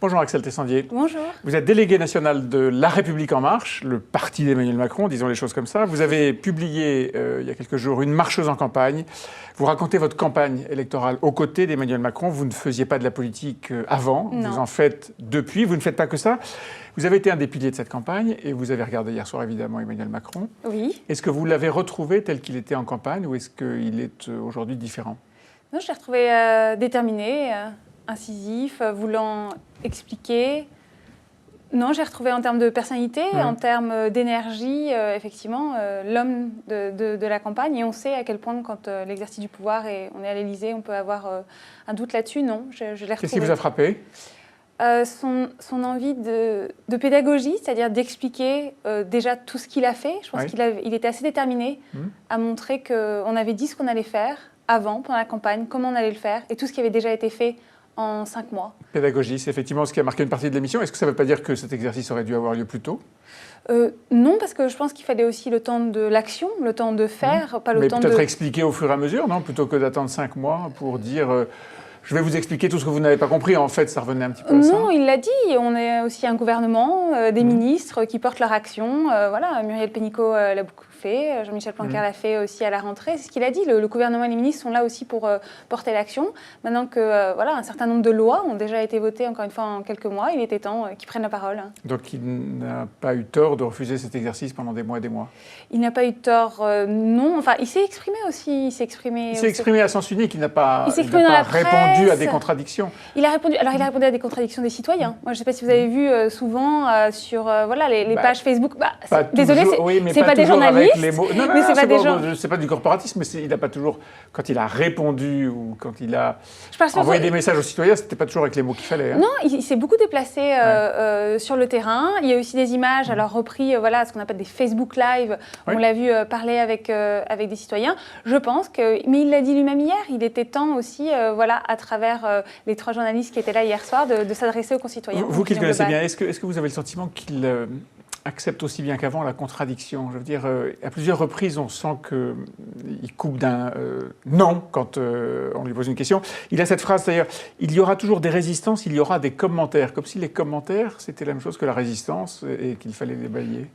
Bonjour Axel Tessandier. Bonjour. Vous êtes délégué national de La République En Marche, le parti d'Emmanuel Macron, disons les choses comme ça. Vous avez publié il y a quelques jours Une marcheuse en campagne. Vous racontez votre campagne électorale aux côtés d'Emmanuel Macron. Vous ne faisiez pas de la politique avant, Non. vous en faites depuis, vous ne faites pas que ça. Vous avez été un des piliers de cette campagne et vous avez regardé hier soir évidemment Emmanuel Macron. Oui. Est-ce que vous l'avez retrouvé tel qu'il était en campagne ou est-ce qu'il est aujourd'hui différent? Non, je l'ai retrouvé déterminé, incisif, voulant expliquer. Non, j'ai retrouvé en termes de personnalité, en termes d'énergie, effectivement, l'homme de la campagne. Et on sait à quel point, quand l'exercice du pouvoir et on est à l'Élysée, on peut avoir un doute là-dessus. Non, je l'ai retrouvé. Qu'est-ce qui vous a frappé? Son envie de pédagogie, c'est-à-dire d'expliquer déjà tout ce qu'il a fait. Je pense qu'il était assez déterminé à montrer qu'on avait dit ce qu'on allait faire avant, pendant la campagne, comment on allait le faire, et tout ce qui avait déjà été fait en 5 mois. Pédagogie, c'est effectivement ce qui a marqué une partie de l'émission. Est-ce que ça ne veut pas dire que cet exercice aurait dû avoir lieu plus tôt? Non, parce que je pense qu'il fallait aussi le temps de l'action, le temps de faire, pas le temps de... Mais peut-être expliquer au fur et à mesure, non? Plutôt que d'attendre 5 mois pour dire... je vais vous expliquer tout ce que vous n'avez pas compris. En fait, ça revenait un petit peu à ça. Non, il l'a dit. On est aussi un gouvernement, des ministres qui portent leur action. Voilà, Muriel Pénicaud l'a beaucoup fait. Jean-Michel Blanquer l'a fait aussi à la rentrée. C'est ce qu'il a dit. Le gouvernement et les ministres sont là aussi pour porter l'action. Maintenant que voilà, un certain nombre de lois ont déjà été votées, encore une fois, en quelques mois, il était temps qu'ils prennent la parole. Donc il n'a pas eu tort de refuser cet exercice pendant des mois et des mois? Il n'a pas eu tort, non. Enfin, il s'est exprimé aussi. Il s'est exprimé à sens unique. Il n'a pas, répondu à des contradictions. Il a répondu à des contradictions des citoyens. Moi, je ne sais pas si vous avez vu souvent sur voilà, les pages Facebook. Désolé, c'est pas des journalistes. Non, mais c'est pas du corporatisme, mais il n'a pas toujours, quand il a répondu ou quand il a envoyé des messages aux citoyens, c'était pas toujours avec les mots qu'il fallait. Hein. Non, il s'est beaucoup déplacé sur le terrain. Il y a aussi des images, alors repris, voilà, ce qu'on appelle des Facebook Live. On l'a vu parler avec des citoyens. Je pense que, mais il l'a dit lui-même hier, il était temps aussi, voilà, à travers les 3 journalistes qui étaient là hier soir, de s'adresser aux concitoyens. Vous qui le connaissez bien, est-ce que vous avez le sentiment qu'il accepte aussi bien qu'avant la contradiction? Je veux dire, à plusieurs reprises, on sent qu'il coupe d'un non quand on lui pose une question. Il a cette phrase d'ailleurs, il y aura toujours des résistances, il y aura des commentaires, comme si les commentaires, c'était la même chose que la résistance et qu'il fallait les balayer.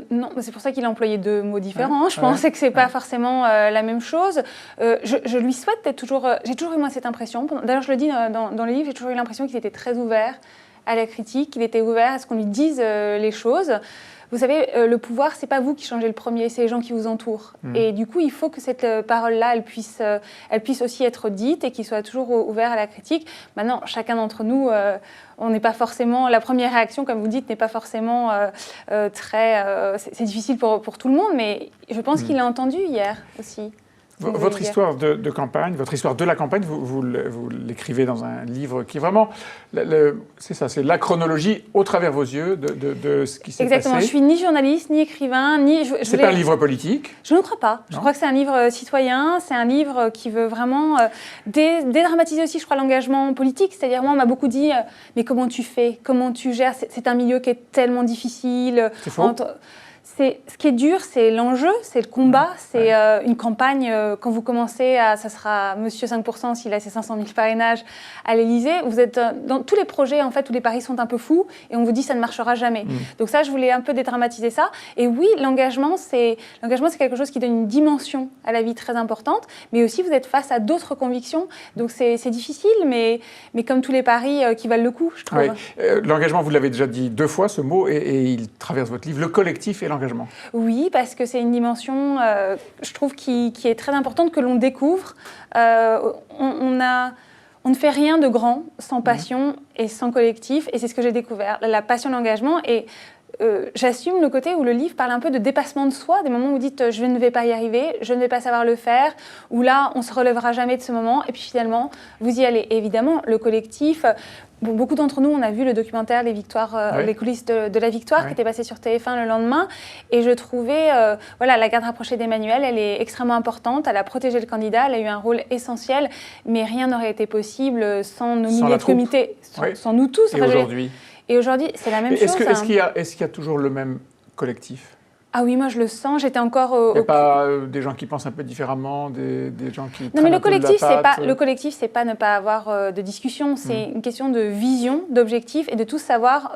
Non, c'est pour ça qu'il a employé 2 mots différents. Je pensais que c'est pas forcément la même chose. Je lui souhaite d'être toujours... j'ai toujours eu moi cette impression. D'ailleurs, je le dis dans le livre, j'ai toujours eu l'impression qu'il était très ouvert à la critique, qu'il était ouvert à ce qu'on lui dise les choses. Vous savez, le pouvoir, c'est pas vous qui changez le premier, c'est les gens qui vous entourent. Et du coup, il faut que cette parole-là, elle puisse aussi être dite et qu'il soit toujours ouvert à la critique. Maintenant, chacun d'entre nous, on n'est pas forcément... La première réaction, comme vous dites, n'est pas forcément très... c'est difficile pour tout le monde, mais je pense qu'il l'a entendu hier aussi. Votre histoire de campagne, votre histoire de la campagne, vous l'écrivez dans un livre qui est vraiment, c'est ça, c'est la chronologie au travers vos yeux de ce qui s'est passé. Exactement, je suis ni journaliste, ni écrivain, ni... C'est pas un livre politique? Je ne crois pas. Je crois que c'est un livre citoyen, c'est un livre qui veut vraiment dédramatiser aussi, je crois, l'engagement politique. C'est-à-dire, moi, on m'a beaucoup dit, mais comment tu fais? Comment tu gères? C'est un milieu qui est tellement difficile. C'est faux. Ce qui est dur, c'est l'enjeu, c'est le combat, c'est une campagne. Quand vous commencez, ça sera Monsieur 5% s'il a ses 500 000 parrainages à l'Élysée. Vous êtes dans tous les projets, en fait, où les paris sont un peu fous et on vous dit ça ne marchera jamais. Donc ça, je voulais un peu dédramatiser ça. Et oui, l'engagement, c'est quelque chose qui donne une dimension à la vie très importante, mais aussi vous êtes face à d'autres convictions. Donc c'est difficile, mais comme tous les paris qui valent le coup, je trouve. L'engagement, vous l'avez déjà dit 2 fois, ce mot, et il traverse votre livre, le collectif et l'engagement. Oui, parce que c'est une dimension, je trouve, qui est très importante, que l'on découvre. On ne fait rien de grand sans passion et sans collectif, et c'est ce que j'ai découvert, la passion, l'engagement. Et j'assume le côté où le livre parle un peu de dépassement de soi, des moments où vous dites je ne vais pas y arriver, je ne vais pas savoir le faire, où là on se relèvera jamais de ce moment, et puis finalement vous y allez. Et évidemment, le collectif... Bon, beaucoup d'entre nous, on a vu le documentaire Les Victoires, les coulisses de la victoire qui était passé sur TF1 le lendemain, et je trouvais, voilà, la garde rapprochée d'Emmanuel, elle est extrêmement importante, elle a protégé le candidat, elle a eu un rôle essentiel, mais rien n'aurait été possible sans nos milliers de comités, sans nous tous. Et aujourd'hui, c'est la même chose. Est-ce qu'il y a toujours le même collectif? Ah oui, moi je le sens, j'étais encore Il n'y a pas des gens qui pensent un peu différemment, des gens qui... Non mais le collectif, c'est pas ne pas avoir de discussion, c'est une question de vision, d'objectif et de tous savoir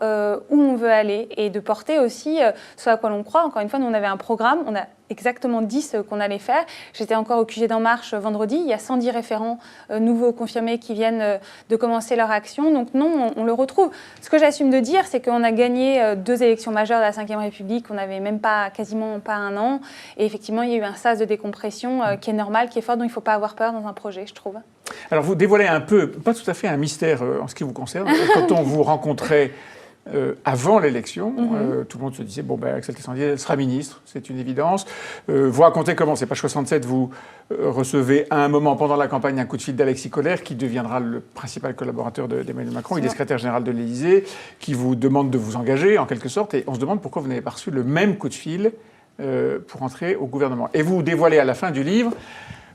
où on veut aller et de porter aussi ce à quoi l'on croit. Encore une fois, nous on avait un programme, on a exactement dit ce qu'on allait faire. J'étais encore au QG d'En Marche vendredi, il y a 110 référents nouveaux confirmés qui viennent de commencer leur action, donc non, on le retrouve. Ce que j'assume de dire, c'est qu'on a gagné 2 élections majeures de la Ve République, on n'avait même pas, quasiment pas un an, et effectivement il y a eu un sas de décompression qui est normal, qui est fort, dont il ne faut pas avoir peur dans un projet, je trouve. Alors vous dévoilez un peu, pas tout à fait un mystère en ce qui vous concerne, quand on vous rencontrait avant l'élection, tout le monde se disait bon ben Axel Tessandier elle sera ministre, c'est une évidence. Vous racontez comment, c'est page 67, vous recevez à un moment pendant la campagne un coup de fil d'Alexis Collère qui deviendra le principal collaborateur d'Emmanuel Macron, il est secrétaire général de l'Élysée, qui vous demande de vous engager en quelque sorte, et on se demande pourquoi vous n'avez pas reçu le même coup de fil pour entrer au gouvernement. Et vous dévoilez à la fin du livre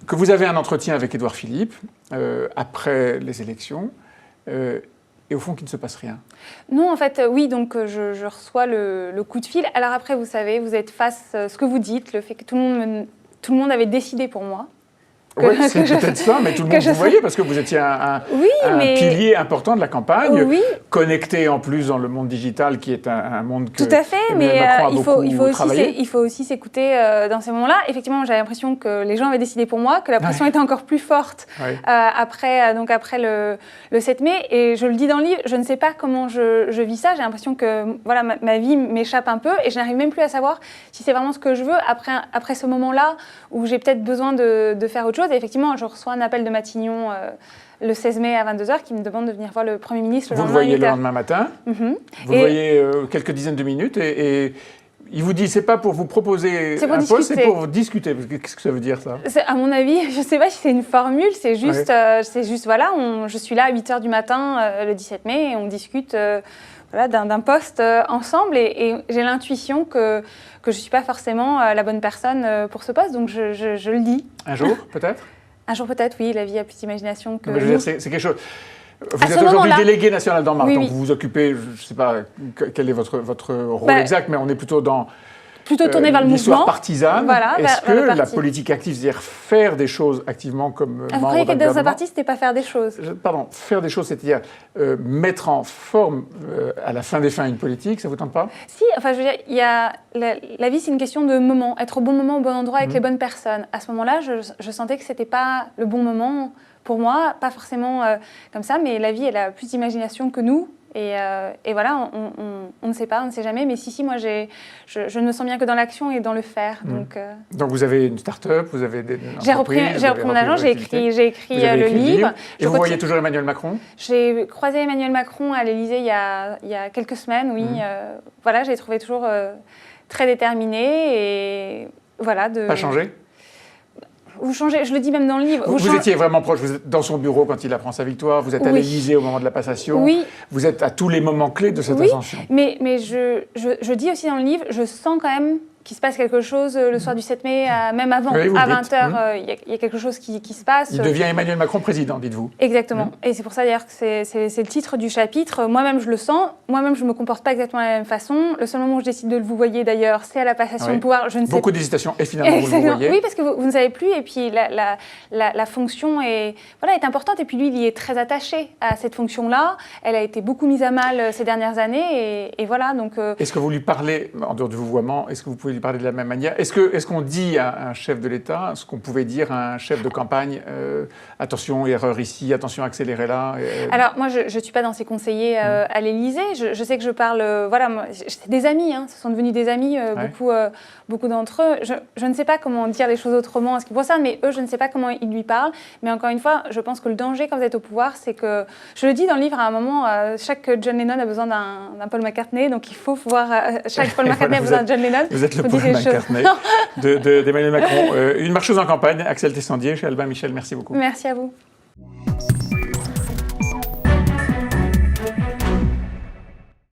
que vous avez un entretien avec Édouard Philippe après les élections. Et au fond, qu'il ne se passe rien. Non, en fait, oui, donc je reçois le coup de fil. Alors après, vous savez, vous êtes face à ce que vous dites, le fait que tout le monde avait décidé pour moi. Oui, c'est peut-être ça, mais tout le monde vous voyait parce que vous étiez un pilier important de la campagne, connecté en plus dans le monde digital qui est un monde que tout à fait, mais il faut aussi s'écouter dans ces moments-là. Effectivement, j'avais l'impression que les gens avaient décidé pour moi, que la pression était encore plus forte après le 7 mai. Et je le dis dans le livre, je ne sais pas comment je vis ça. J'ai l'impression que voilà, ma vie m'échappe un peu et je n'arrive même plus à savoir si c'est vraiment ce que je veux après ce moment-là où j'ai peut-être besoin de faire autre chose. Et effectivement, je reçois un appel de Matignon le 16 mai à 22h qui me demande de venir voir le Premier ministre le lendemain. Vous le voyez le lendemain matin, vous le voyez quelques dizaines de minutes et il vous dit c'est pas pour vous proposer un poste, c'est pour discuter. Qu'est-ce que ça veut dire ça ? À mon avis, je ne sais pas si c'est une formule, c'est juste, voilà, je suis là à 8h du matin le 17 mai et on discute d'un poste ensemble et j'ai l'intuition que je ne suis pas forcément la bonne personne pour ce poste, donc je le dis. Un jour, peut-être ? Un jour, peut-être, oui, la vie a plus d'imagination que... C'est quelque chose... Vous êtes aujourd'hui délégué national d'En Marche, donc vous vous occupez, je ne sais pas quel est votre rôle exact, mais on est plutôt dans... Plutôt tourné vers le mouvement. L'histoire partisane. Voilà, Est-ce que la politique active, c'est-à-dire faire des choses activement comme vous croyez qu'être dans un parti, c'était pas faire des choses ? Pardon, faire des choses, c'est-à-dire mettre en forme à la fin des fins une politique, ça vous tente pas ? Si, enfin je veux dire, la vie c'est une question de moment, être au bon moment, au bon endroit avec les bonnes personnes. À ce moment-là, je sentais que c'était pas le bon moment pour moi, pas forcément comme ça, mais la vie elle a plus d'imagination que nous. Et voilà, on ne sait pas, on ne sait jamais. Mais si, moi, je ne me sens bien que dans l'action et dans le faire. Donc vous avez une start-up, vous avez des entreprises. J'ai repris mon agent, j'ai écrit le livre. Et vous voyez toujours Emmanuel Macron ? J'ai croisé Emmanuel Macron à l'Élysée il y a quelques semaines, oui. Voilà, j'ai trouvé toujours très déterminé. Et voilà, Pas changé ? Vous changez, je le dis même dans le livre. Vous étiez vraiment proche, vous êtes dans son bureau quand il apprend sa victoire, vous êtes à l'Élysée au moment de la passation, vous êtes à tous les moments clés de cette ascension. Mais je dis aussi dans le livre, je sens quand même qu'il se passe quelque chose le soir du 7 mai, même avant, à 20h, il y a quelque chose qui se passe. Il devient Emmanuel Macron président, dites-vous. Exactement. Et c'est pour ça d'ailleurs que c'est le titre du chapitre. Moi-même, je le sens. Moi-même, je ne me comporte pas exactement de la même façon. Le seul moment où je décide de le vous voyez d'ailleurs, c'est à la passation de pouvoir. Beaucoup d'hésitation et finalement vous le voyez. Oui, parce que vous ne savez plus. Et puis la fonction est importante. Et puis lui, il y est très attaché à cette fonction-là. Elle a été beaucoup mise à mal ces dernières années. Et voilà. Donc. Est-ce que vous lui parlez, en dehors du vouvoiement, est-ce que vous pouvez lui parler de la même manière ? Est-ce qu'on dit à un chef de l'État ce qu'on pouvait dire à un chef de campagne attention, erreur ici, attention, accélérez là Alors, moi, je ne suis pas dans ces conseillers à l'Élysée. Je sais que je parle... c'est des amis, ce sont devenus des amis, beaucoup d'entre eux. Je ne sais pas comment dire les choses autrement en ce qui me concerne, mais eux, je ne sais pas comment ils lui parlent. Mais encore une fois, je pense que le danger quand vous êtes au pouvoir, c'est que... Je le dis dans le livre, à un moment, chaque John Lennon a besoin d'un Paul McCartney, donc il faut voir... chaque Paul McCartney a besoin d'un John Lennon. Vous êtes le Paul McCartney d'Emmanuel Macron. Une marcheuse en campagne, Axel Tessandier, chez Albin Michel, merci beaucoup. Merci à vous.